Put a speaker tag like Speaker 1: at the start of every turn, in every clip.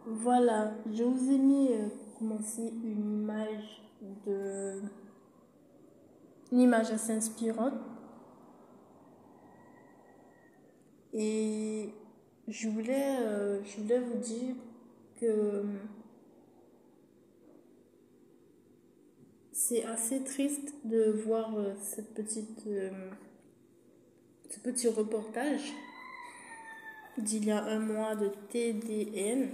Speaker 1: Voilà, je vous ai mis commencer de une image assez inspirante et je voulais vous dire que c'est assez triste de voir ce petit reportage d'il y a un mois de TDN,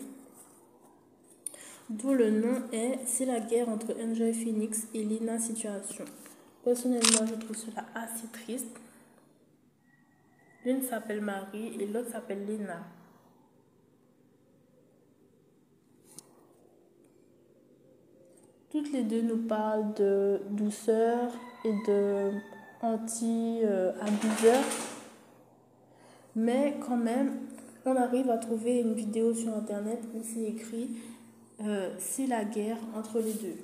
Speaker 1: d'où le nom est C'est la guerre entre Enjoy Phoenix et Lina Situation. Personnellement, je trouve cela assez triste. L'une s'appelle Marie et l'autre s'appelle Lina. Toutes les deux nous parlent de douceur et de anti-abuseur. Mais quand même, on arrive à trouver une vidéo sur internet où c'est écrit c'est la guerre entre les deux.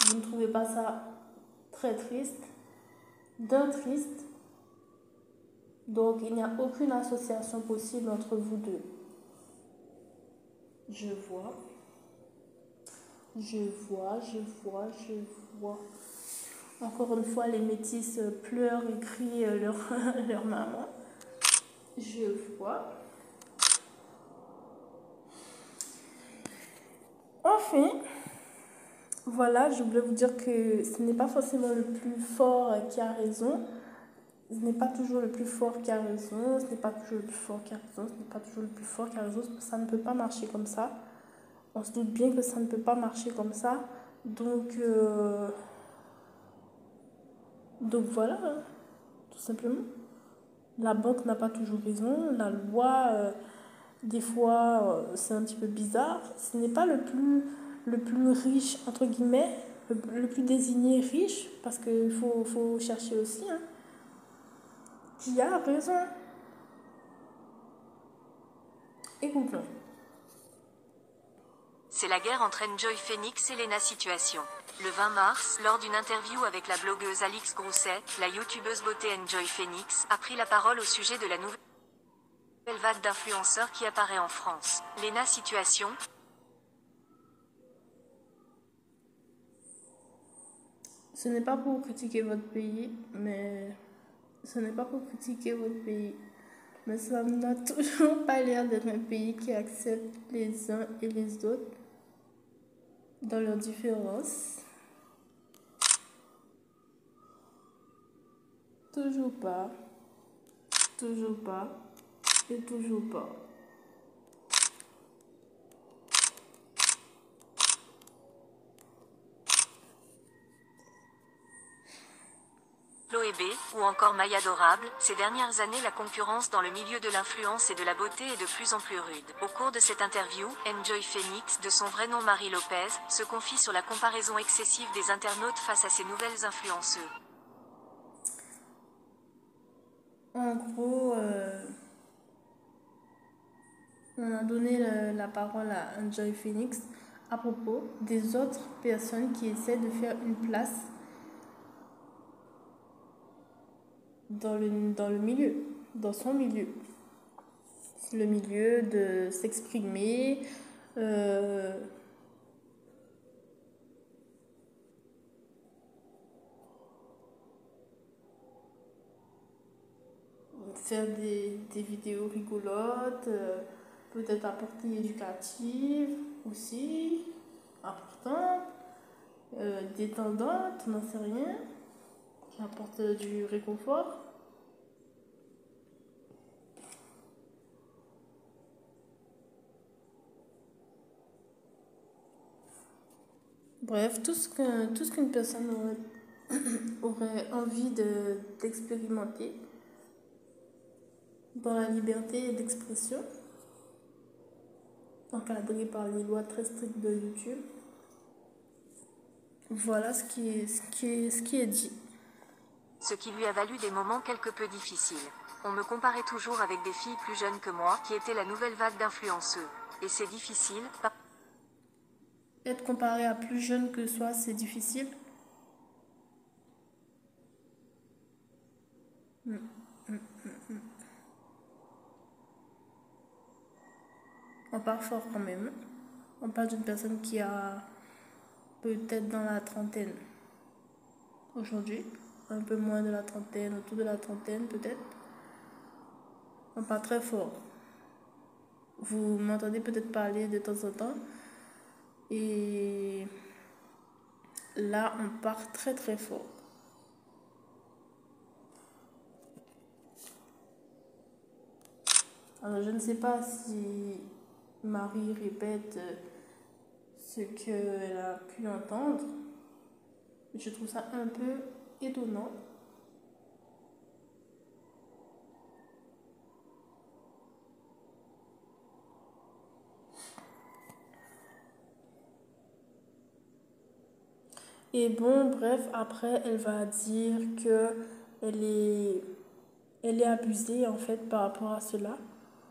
Speaker 1: Vous ne trouvez pas ça très triste? D'un triste. Donc il n'y a aucune association possible entre vous deux. Je vois. Je vois. Encore une fois, les métis pleurent et crient leur maman. Je vois. Enfin, voilà, je voulais vous dire que ce n'est pas forcément le plus fort qui a raison. Ce n'est pas toujours le plus fort qui a raison. Ce n'est pas toujours le plus fort qui a raison. Ce n'est pas toujours le plus fort qui a raison. Ça ne peut pas marcher comme ça. On se doute bien que ça ne peut pas marcher comme ça. Donc voilà, hein, tout simplement. La banque n'a pas toujours raison. La loi, des fois, c'est un petit peu bizarre. Ce n'est pas le plus riche, entre guillemets, le plus désigné riche, parce qu'il faut chercher aussi, hein, qui a raison. Écoutons.
Speaker 2: C'est la guerre entre Enjoy Phoenix et Lena Situation. Le 20 mars, lors d'une interview avec la blogueuse Alix Grousset, la youtubeuse beauté Enjoy Phoenix a pris la parole au sujet de la nouvelle vague d'influenceurs qui apparaît en France. Lena Situation.
Speaker 1: Ce n'est pas pour critiquer votre pays, mais ce n'est pas pour critiquer votre pays. Mais ça n'a toujours pas l'air d'être un pays qui accepte les uns et les autres dans leurs différences. Toujours pas, toujours pas et toujours pas.
Speaker 2: Chloé B, ou encore Maya Adorable, ces dernières années la concurrence dans le milieu de l'influence et de la beauté est de plus en plus rude. Au cours de cette interview, Enjoy Phoenix, de son vrai nom Marie Lopez, se confie sur la comparaison excessive des internautes face à ces nouvelles influenceuses.
Speaker 1: En gros, on a donné la parole à Enjoy Phoenix à propos des autres personnes qui essaient de faire une place dans le milieu, dans son milieu. Le milieu de s'exprimer, faire des vidéos rigolotes, peut-être à portée éducative aussi, importante, détendante, on n'en sait rien, qui apporte du réconfort. Bref, tout ce qu'une personne aurait envie d'expérimenter dans la liberté d'expression, encadrée par les lois très strictes de YouTube. Voilà ce qui est dit.
Speaker 2: Ce qui lui a valu des moments quelque peu difficiles. On me comparait toujours avec des filles plus jeunes que moi, qui étaient la nouvelle vague d'influenceuses. Et c'est difficile.
Speaker 1: Être comparé à plus jeune que soi, c'est difficile. part fort quand même. On parle d'une personne qui a peut-être dans la trentaine aujourd'hui, un peu moins de la trentaine, autour de la trentaine peut-être. On parle très fort. Vous m'entendez peut-être parler de temps en temps. Et là, on part très très fort. Alors, je ne sais pas si Marie répète ce qu'elle a pu entendre. Je trouve ça un peu étonnant. Et bon, bref, après, elle va dire que elle est, elle est abusée en fait par rapport à cela,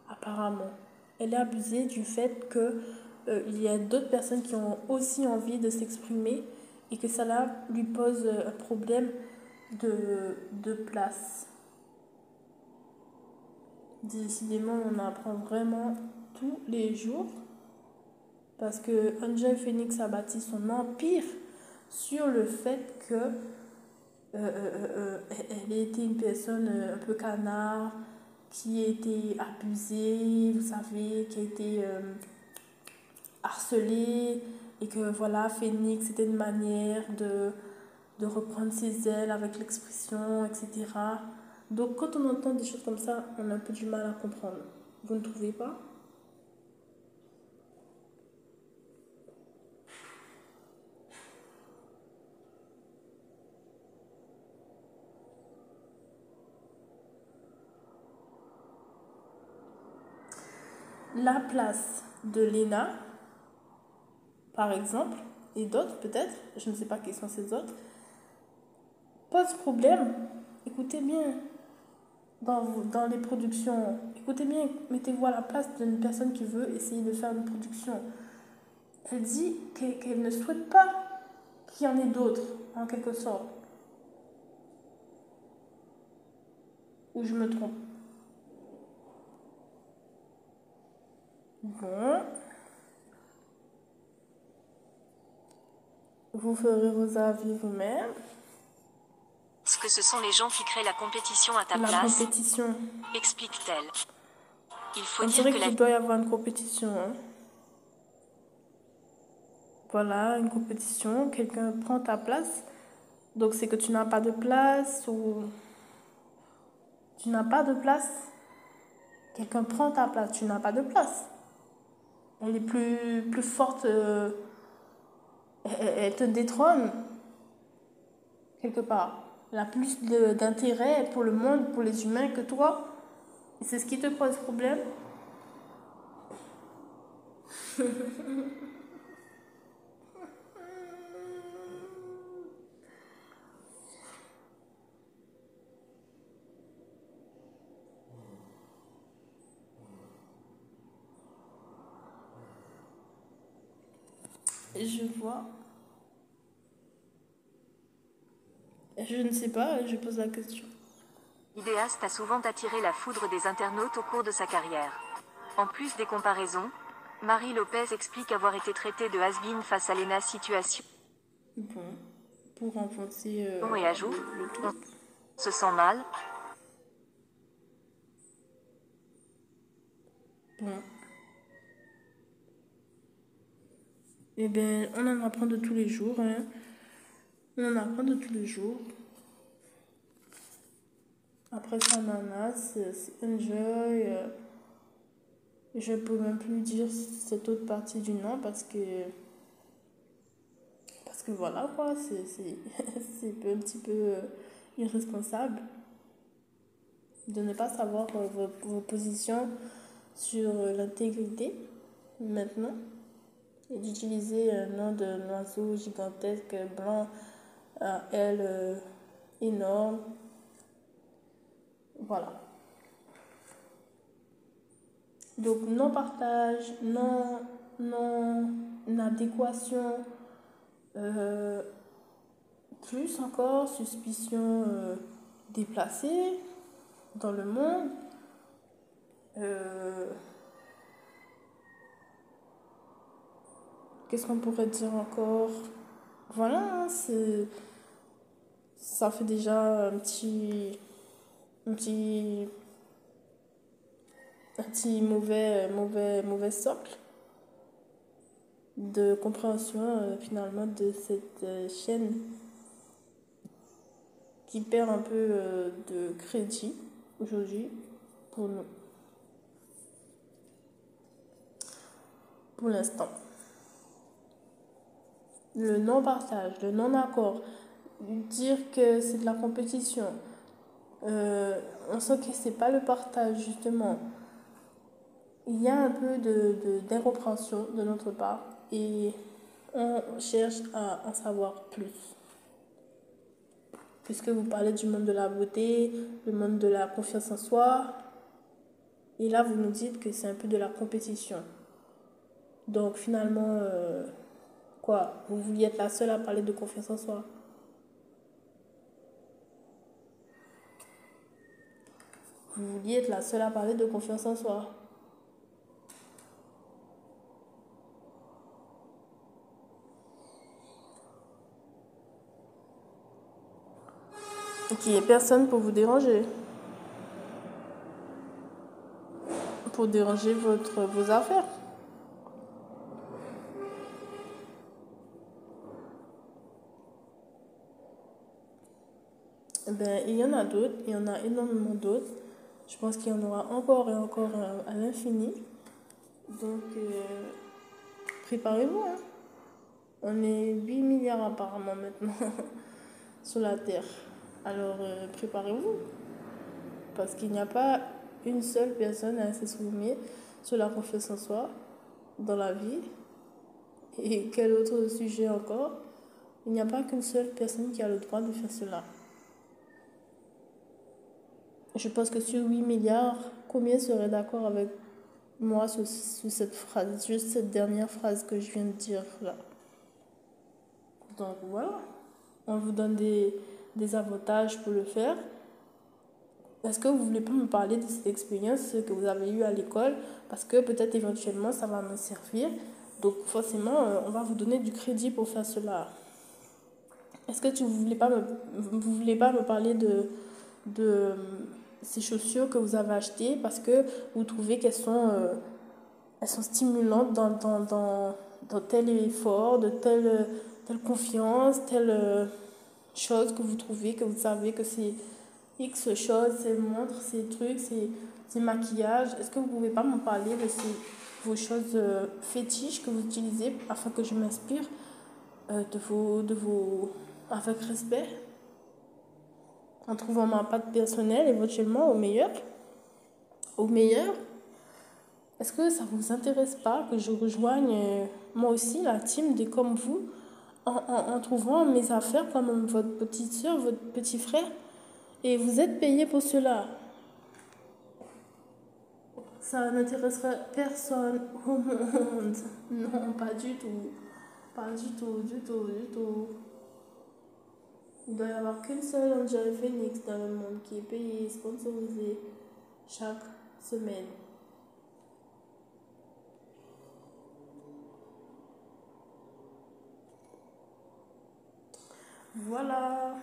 Speaker 1: apparemment. Elle est abusée du fait que il y a d'autres personnes qui ont aussi envie de s'exprimer et que cela lui pose un problème de place. Décidément, on apprend vraiment tous les jours parce que Enjoy Phoenix a bâti son empire sur le fait que elle était une personne un peu canard, qui a été abusée, vous savez, qui a été harcelée, et que voilà, Phoenix, c'était une manière de reprendre ses ailes avec l'expression, etc. Donc quand on entend des choses comme ça, on a un peu du mal à comprendre. Vous ne trouvez pas? La place de Lena, par exemple, et d'autres peut-être, je ne sais pas qui sont ces autres, pose problème. Écoutez bien, dans les productions, écoutez bien, mettez-vous à la place d'une personne qui veut essayer de faire une production. Elle dit qu'elle ne souhaite pas qu'il y en ait d'autres, en quelque sorte. Ou je me trompe? Bon. Vous ferez vos avis vous-même.
Speaker 2: Est-ce que ce sont les gens qui créent la compétition à ta
Speaker 1: La
Speaker 2: place?
Speaker 1: compétition.
Speaker 2: Explique-t-elle. Il faut
Speaker 1: On
Speaker 2: dire
Speaker 1: dirait
Speaker 2: que la
Speaker 1: qu'il doit y avoir une compétition. Hein. Voilà, une compétition. Quelqu'un prend ta place. Donc c'est que tu n'as pas de place ou tu n'as pas de place. Quelqu'un prend ta place. Tu n'as pas de place. Elle est plus forte. Elle te détrône quelque part. Elle a plus d'intérêt pour le monde, pour les humains que toi. Et c'est ce qui te pose problème. Je vois. Je ne sais pas, je pose la question.
Speaker 2: Idéaste a souvent attiré la foudre des internautes au cours de sa carrière. En plus des comparaisons, Marie Lopez explique avoir été traitée de has-been face à Lena Situation
Speaker 1: Bon, pour renforcer
Speaker 2: et ajoute
Speaker 1: le
Speaker 2: On
Speaker 1: truc.
Speaker 2: se sent mal.
Speaker 1: Bon. Eh bien, on en apprend de tous les jours. Hein. On en apprend de tous les jours. Après ça, Nana, c'est Enjoy. Je peux même plus dire cette autre partie du nom parce que voilà quoi, c'est un petit peu irresponsable de ne pas savoir vos positions sur l'intégrité maintenant et d'utiliser un nom d'un oiseau gigantesque blanc à ailes énormes. Voilà. Donc non-partage, non-adéquation, plus encore suspicion déplacée dans le monde. Qu'est-ce qu'on pourrait dire encore? Voilà, ça fait déjà un petit, un petit mauvais socle de compréhension finalement de cette chaîne qui perd un peu de crédit aujourd'hui pour nous, pour l'instant. Le non-partage, le non-accord, dire que c'est de la compétition, on sent que c'est pas le partage justement. Il y a un peu d'incompréhension de notre part et on cherche à en savoir plus. Puisque vous parlez du monde de la beauté, le monde de la confiance en soi, et là vous nous dites que c'est un peu de la compétition. Donc finalement, quoi, vous vouliez être la seule à parler de confiance en soi? Vous vouliez être la seule à parler de confiance en soi? Et qu'il n'y ait personne pour vous déranger. Pour déranger vos affaires. Eh ben, il y en a d'autres, il y en a énormément d'autres. Je pense qu'il y en aura encore et encore à l'infini. Donc, préparez-vous. Hein. On est 8 milliards apparemment maintenant sur la Terre. Alors, préparez-vous. Parce qu'il n'y a pas une seule personne à s'exprimer sur la confiance en soi dans la vie. Et quel autre sujet encore? Il n'y a pas qu'une seule personne qui a le droit de faire cela. Je pense que sur 8 milliards, combien seraient d'accord avec moi sur cette phrase, juste cette dernière phrase que je viens de dire là? Donc voilà, on vous donne des avantages pour le faire. Est-ce que vous ne voulez pas me parler de cette expérience que vous avez eue à l'école? Parce que peut-être éventuellement ça va me servir. Donc forcément, on va vous donner du crédit pour faire cela. Est-ce que vous voulez pas me parler de ces chaussures que vous avez achetées parce que vous trouvez qu'elles sont stimulantes dans tel effort, de telle confiance, telle chose que vous trouvez, que vous savez que c'est X choses, ces montres, ces trucs, ces maquillages. Est-ce que vous pouvez pas me parler de vos choses fétiches que vous utilisez afin que je m'inspire de vos avec respect, en trouvant ma patte personnelle éventuellement au meilleur? Est-ce que ça vous intéresse pas que je rejoigne moi aussi la team des comme vous en trouvant mes affaires comme votre petite soeur, votre petit frère? Et vous êtes payé pour cela. Ça n'intéresserait personne au monde. Non, pas du tout. Pas du tout, du tout, du tout. Il doit y avoir qu'une seule Angel Phoenix dans le monde qui est payée, sponsorisée chaque semaine. Voilà.